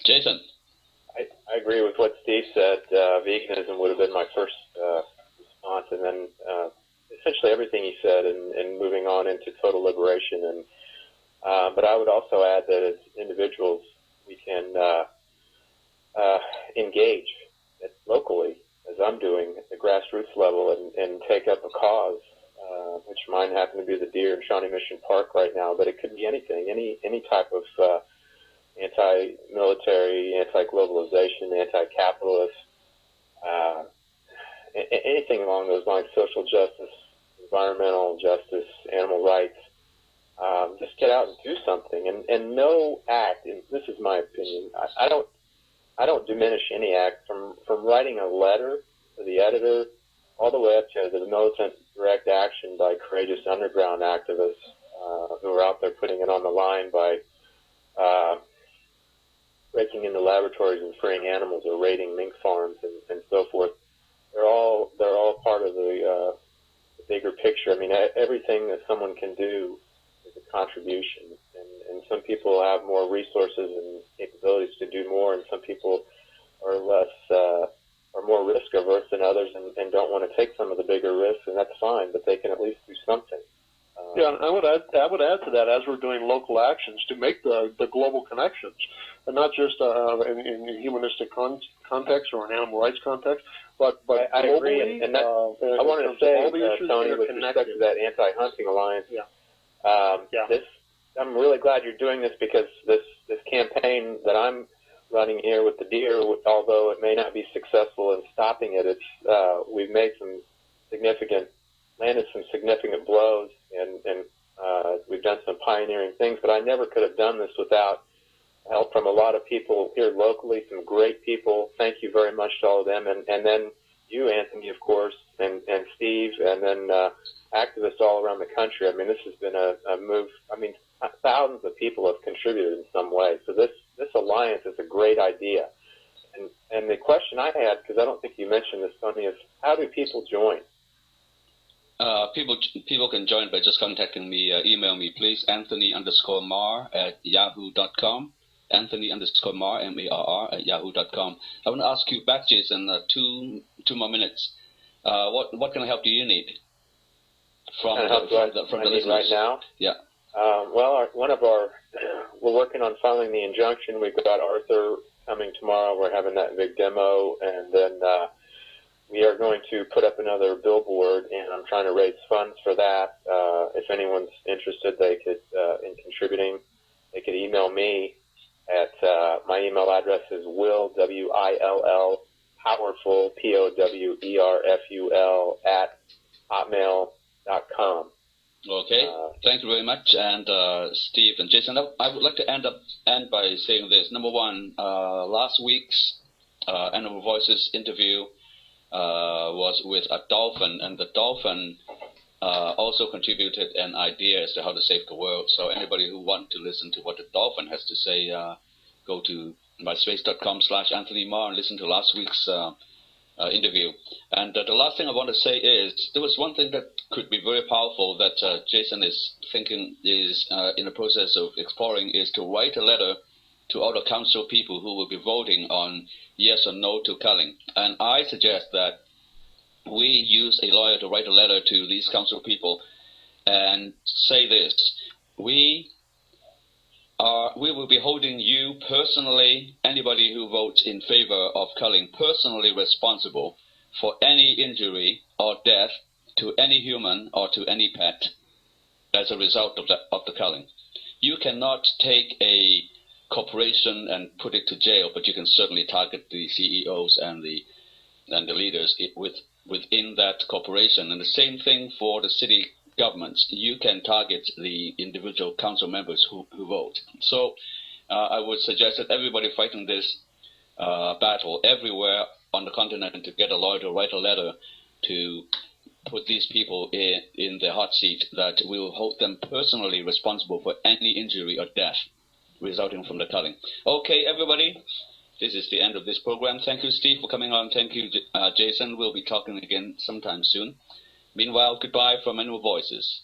Jason. I agree with what Steve said. Veganism would have been my first response, and then essentially everything he said, and moving on into total liberation. And but I would also add that as individuals, we can engage locally, as I'm doing at the grassroots level, and take up a cause, which mine happen to be the deer in Shawnee Mission Park right now, but it could be anything, any type of anti-military, anti-globalization, anti-capitalist, anything along those lines, social justice, environmental justice, animal rights. Just get out and do something, and no act. And this is my opinion. I don't diminish any act from writing a letter to the editor, all the way up to the militant direct action by courageous underground activists who are out there putting it on the line by breaking into laboratories and freeing animals or raiding mink farms and so forth. They're all part of the bigger picture. I mean, everything that someone can do is a contribution, and some people have more resources and capabilities to do more, and some people are more risk averse than others and don't want to take some of the bigger risks, and that's fine, but they can at least do something. Yeah, I would add to that, as we're doing local actions, to make the global connections, and not just in a humanistic context or an animal rights context, but I agree, and that, I wanted to say, Tony, with respect to that anti-hunting alliance, I'm really glad you're doing this, because this campaign that I'm running here with the deer, although it may not be successful in stopping it, we've made landed some significant blows, and we've done some pioneering things, but I never could have done this without help from a lot of people here locally, some great people. Thank you very much to all of them, and then you, Anthony, of course, and Steve, and then activists all around the country. I mean, this has been a move. I mean, thousands of people have contributed in some way, so this alliance is a great idea. And the question I had, because I don't think you mentioned this, Tony, is how do people join? People can join by just contacting me. Email me, please, Anthony_Marr@yahoo.com. Anthony_Marr, M-A-R-R, @yahoo.com. I want to ask you back, Jason, two more minutes. What kind of help do you need from the listeners right now? Yeah. Well, we're working on filing the injunction. We've got Arthur coming tomorrow. We're having that big demo, and then we are going to put up another billboard, and I'm trying to raise funds for that. If anyone's interested, they could in contributing, they could email me at my email address is Will, W-I-L-L, powerful, P-O-W-E-R-F-U-L @hotmail.com. Okay, thank you very much. And Steve and Jason, I would like to end by saying this. Number one, last week's Animal Voices interview was with a dolphin, and the dolphin also contributed an idea as to how to save the world. So anybody who wants to listen to what the dolphin has to say, go to myspace.com/Anthony Marr and listen to last week's interview. And the last thing I want to say is there was one thing that could be very powerful that Jason is in the process of exploring, is to write a letter to all the council people who will be voting on yes or no to culling. And I suggest that we use a lawyer to write a letter to these council people and say this: we will be holding you personally, anybody who votes in favor of culling, personally responsible for any injury or death to any human or to any pet as a result of the culling. You cannot take a corporation and put it to jail, but you can certainly target the CEOs and the leaders within that corporation. And the same thing for the city governments. You can target the individual council members who vote. So I would suggest that everybody fighting this battle everywhere on the continent to get a lawyer to write a letter to put these people in the hot seat, that we will hold them personally responsible for any injury or death resulting from the culling. Okay, everybody, this is the end of this program. Thank you, Steve, for coming on. Thank you, Jason. We'll be talking again sometime soon. Meanwhile, goodbye from Animal Voices.